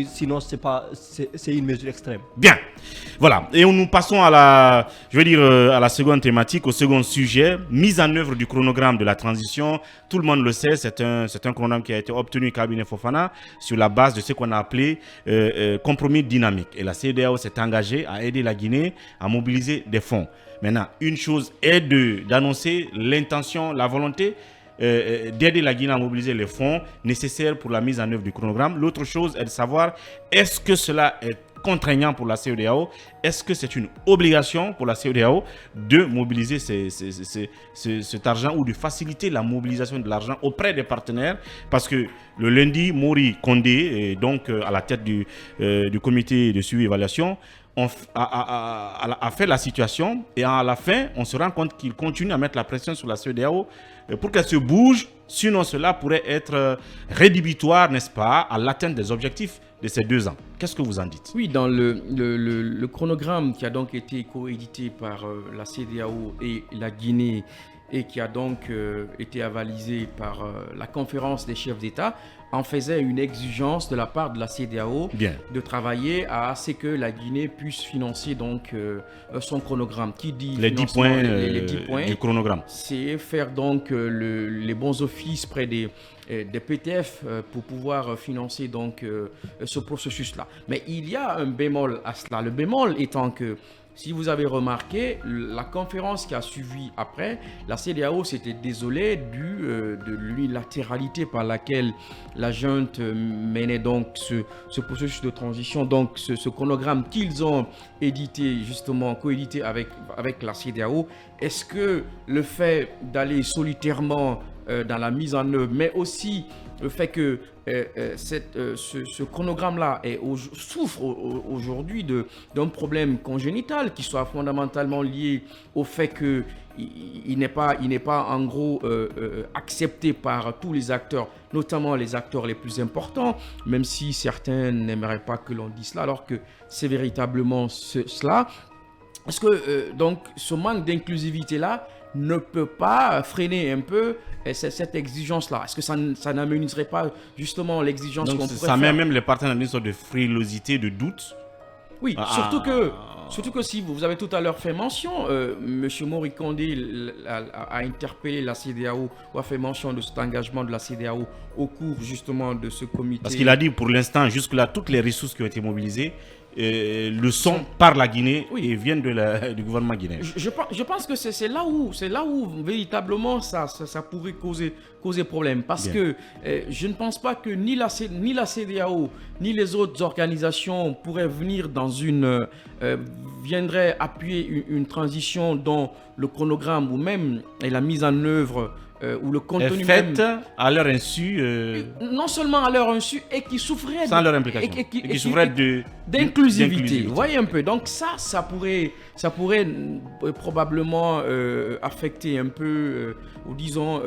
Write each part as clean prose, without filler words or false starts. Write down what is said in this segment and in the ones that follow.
ou sinon c'est une mesure extrême. Bien, voilà. Et nous passons à la seconde thématique, au second sujet, mise en œuvre du chronogramme de la transition. Tout le monde le sait, c'est un chronogramme qui a été obtenu cabinet Fofana sur la base de ce qu'on a appelé compromis dynamique. Et la CEDEAO s'est engagée à aider la Guinée à mobiliser des fonds. Maintenant, une chose est d'annoncer l'intention, la volonté d'aider la Guinée à mobiliser les fonds nécessaires pour la mise en œuvre du chronogramme. L'autre chose est de savoir, est-ce que cela est contraignant pour la CEDEAO? Est-ce que c'est une obligation pour la CEDEAO de mobiliser cet argent ou de faciliter la mobilisation de l'argent auprès des partenaires? Parce que le lundi, Mori Kondé, donc à la tête du comité de suivi et évaluation, a fait la situation et à la fin, on se rend compte qu'il continue à mettre la pression sur la CEDEAO pour qu'elle se bouge. Sinon, cela pourrait être rédhibitoire, n'est-ce pas, à l'atteinte des objectifs de ces 2 ans. Qu'est-ce que vous en dites? Oui, dans le chronogramme qui a donc été coédité par la CEDEAO et la Guinée et qui a donc été avalisé par la conférence des chefs d'État, en faisait une exigence de la part de la CEDEAO de travailler à ce que la Guinée puisse financer donc son chronogramme. Qui dit les 10 points, du chronogramme, c'est faire donc les bons offices près des PTF pour pouvoir financer donc ce processus-là. Mais il y a un bémol à cela. Le bémol étant que, si vous avez remarqué, la conférence qui a suivi après, la CEDEAO s'était désolée de l'unilatéralité par laquelle la junte menait donc ce processus de transition, donc ce chronogramme qu'ils ont édité, justement coédité avec la CEDEAO. Est-ce que le fait d'aller solitairement dans la mise en œuvre, mais aussi le fait que ce chronogramme-là souffre aujourd'hui d'un problème congénital qui soit fondamentalement lié au fait qu'il n'est pas en gros accepté par tous les acteurs, notamment les acteurs les plus importants, même si certains n'aimeraient pas que l'on dise cela, alors que c'est véritablement cela. Est-ce que donc ce manque d'inclusivité-là ne peut pas freiner un peu cette exigence-là? Est-ce que ça n'amenuiserait pas justement l'exigence qu'on pourrait faire? Ça met même les partenaires dans une sorte de frilosité, de doute. Oui, surtout que si vous avez tout à l'heure fait mention, M. Mori Kondé a interpellé la CEDEAO ou a fait mention de cet engagement de la CEDEAO au cours justement de ce comité. Parce qu'il a dit pour l'instant, jusque-là, toutes les ressources qui ont été mobilisées le sont par la Guinée et viennent du gouvernement guinéen. Je pense que c'est là où véritablement ça pourrait causer problème. Parce que je ne pense pas que ni la CEDEAO ni les autres organisations pourraient venir viendraient appuyer une transition dont le chronogramme ou même la mise en œuvre ou le contenu faite à leur insu, non seulement à leur insu, et qui souffrait sans leur implication, et qui souffrait d'inclusivité. Vous voyez un peu, donc ça pourrait probablement affecter un peu, ou disons,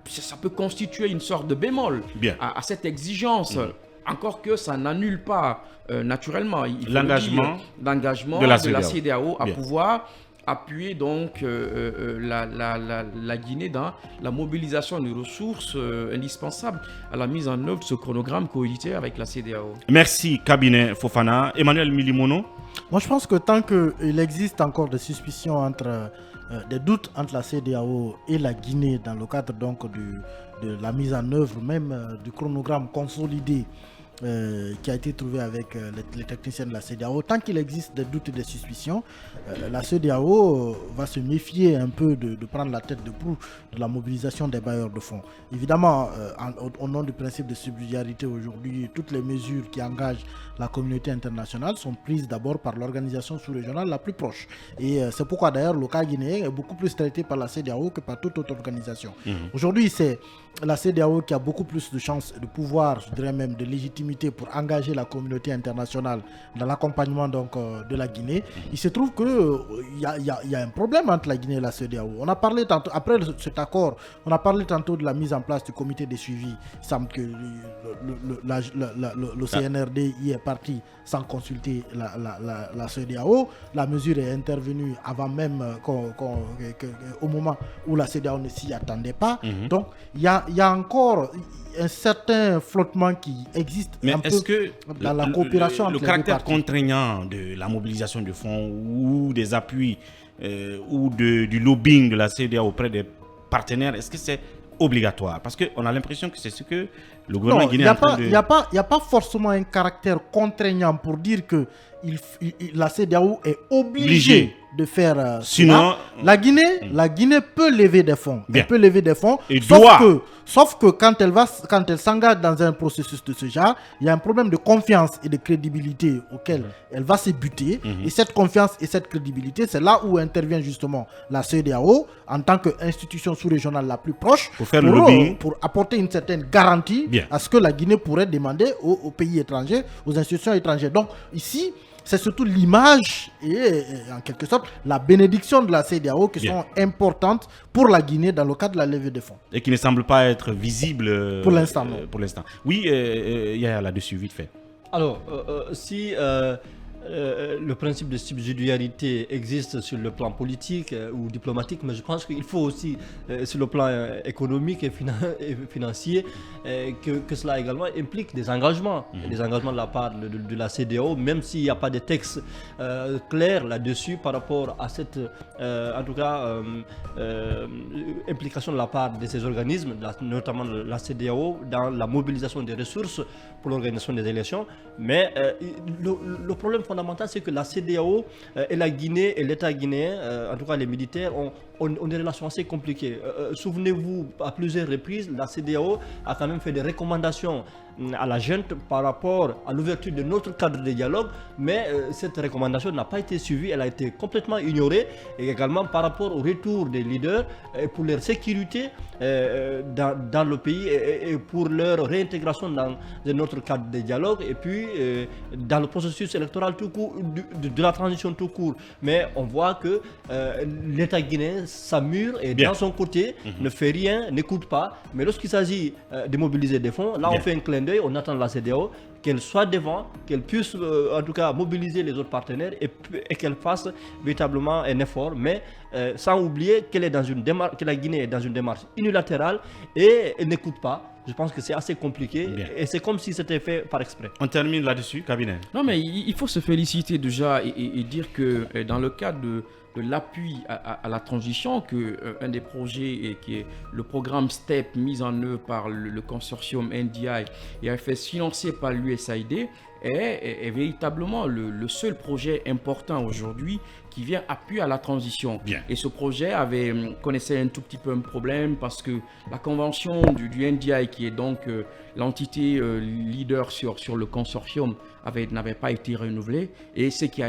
ça peut constituer une sorte de bémol à cette exigence. Encore que ça n'annule pas naturellement l'engagement de la CEDEAO à pouvoir appuyer donc la Guinée dans la mobilisation des ressources indispensables à la mise en œuvre de ce chronogramme coédité avec la CEDEAO. Merci cabinet Fofana. Emmanuel Milimono. Moi je pense que tant qu'il existe encore des suspicions des doutes entre la CEDEAO et la Guinée dans le cadre donc de la mise en œuvre même du chronogramme consolidé qui a été trouvé avec les techniciens de la CEDEAO, tant qu'il existe des doutes et des suspicions, la CEDEAO va se méfier un peu de prendre la tête de proue de la mobilisation des bailleurs de fonds. Évidemment, au nom du principe de subsidiarité aujourd'hui, toutes les mesures qui engagent la communauté internationale sont prises d'abord par l'organisation sous-régionale la plus proche. Et c'est pourquoi d'ailleurs le cas guinéen est beaucoup plus traité par la CEDEAO que par toute autre organisation. Aujourd'hui, c'est la CEDEAO qui a beaucoup plus de chances, de pouvoir, je dirais même de légitimité pour engager la communauté internationale dans l'accompagnement donc de la Guinée. Il se trouve qu'il y a un problème entre la Guinée et la CEDEAO. On a parlé tantôt, après cet accord, on a parlé tantôt de la mise en place du comité de suivi. Il semble que le CNRD y est parti sans consulter la CEDEAO. La mesure est intervenue avant même au moment où la CEDEAO ne s'y attendait pas. Donc il y a y a encore un certain flottement qui existe Mais un peu est-ce que dans la coopération le entre les deux caractère parties. contraignant de la mobilisation de fonds ou des appuis ou du lobbying de la CEDEAO auprès des partenaires, est-ce que c'est obligatoire? Parce qu'on a l'impression que c'est ce que le gouvernement Non, il guinéen est en train de... n'y a pas forcément un caractère contraignant pour dire que la CEDEAO est obligée de faire Sinon, cela. La Guinée peut lever des fonds. Bien. Elle peut lever des fonds. Et Sauf que quand elle s'engage dans un processus de ce genre, il y a un problème de confiance et de crédibilité auquel elle va se buter. Et cette confiance et cette crédibilité, c'est là où intervient justement la CEDEAO en tant qu'institution sous-régionale la plus proche Pour faire le lobbying. pour apporter une certaine garantie Bien. à ce que la Guinée pourrait demander aux pays étrangers, aux institutions étrangères. Donc ici, c'est surtout l'image et en quelque sorte la bénédiction de la CEDEAO qui Bien. sont importantes pour la Guinée dans le cadre de la levée des fonds. Et qui ne semble pas être visible Pour l'instant, non. Pour l'instant. Oui, Yaya, là-dessus, vite fait. Alors, si le principe de subsidiarité existe sur le plan politique ou diplomatique, mais je pense qu'il faut aussi, sur le plan économique et financier, que cela également implique des engagements. Des engagements de la part de la CEDEAO, même s'il n'y a pas de texte clair là-dessus par rapport à cette, en tout cas, implication de la part de ces organismes, notamment la CEDEAO, dans la mobilisation des ressources pour l'organisation des élections. Mais le problème fondamental, c'est que la CEDEAO et la Guinée et l'État guinéen, en tout cas les militaires, ont des relations assez compliquées. Souvenez-vous, à plusieurs reprises, la CEDEAO a quand même fait des recommandations à la junte par rapport à l'ouverture de notre cadre de dialogue, mais cette recommandation n'a pas été suivie, elle a été complètement ignorée, et également par rapport au retour des leaders pour leur sécurité dans le pays et pour leur réintégration dans un autre cadre de dialogue, et puis dans le processus électoral tout court, de la transition tout court. Mais on voit que l'État guinéen s'ammure et Bien. dans son côté ne fait rien, n'écoute pas, mais lorsqu'il s'agit de mobiliser des fonds, là Bien. on fait un clin d'œil, on attend de la CEDEAO qu'elle soit devant, qu'elle puisse en tout cas mobiliser les autres partenaires et qu'elle fasse véritablement un effort, mais sans oublier qu'elle est dans une démarche, que la Guinée est dans une démarche unilatérale et elle n'écoute pas. Je pense que c'est assez compliqué. Bien. Et c'est comme si c'était fait par exprès. On termine là-dessus, cabinet. Non, mais il faut se féliciter déjà et dire que dans le cadre de l'appui à la transition, que un des projets qui est le programme STEP mis en œuvre par le consortium NDI et AFS financé par l'USAID est véritablement le seul projet important aujourd'hui qui vient appuyer à la transition. Bien. Et ce projet connaissait un tout petit peu un problème parce que la convention du NDI, qui est donc l'entité leader sur le consortium, n'avait pas été renouvelée, et ce qui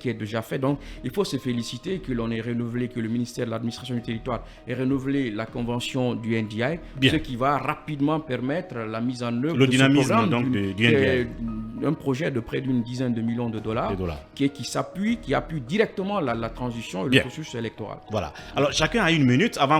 est déjà fait. Donc il faut se féliciter que l'on ait renouvelé, que le ministère de l'administration du territoire ait renouvelé la convention du NDI, Bien. ce qui va rapidement permettre la mise en œuvre Le de dynamisme, ce programme donc, du qui est NDI. un projet de près d'une dizaine de millions de dollars, qui appuie directement la transition et le Bien. processus électoral. Voilà. Alors, chacun a une minute avant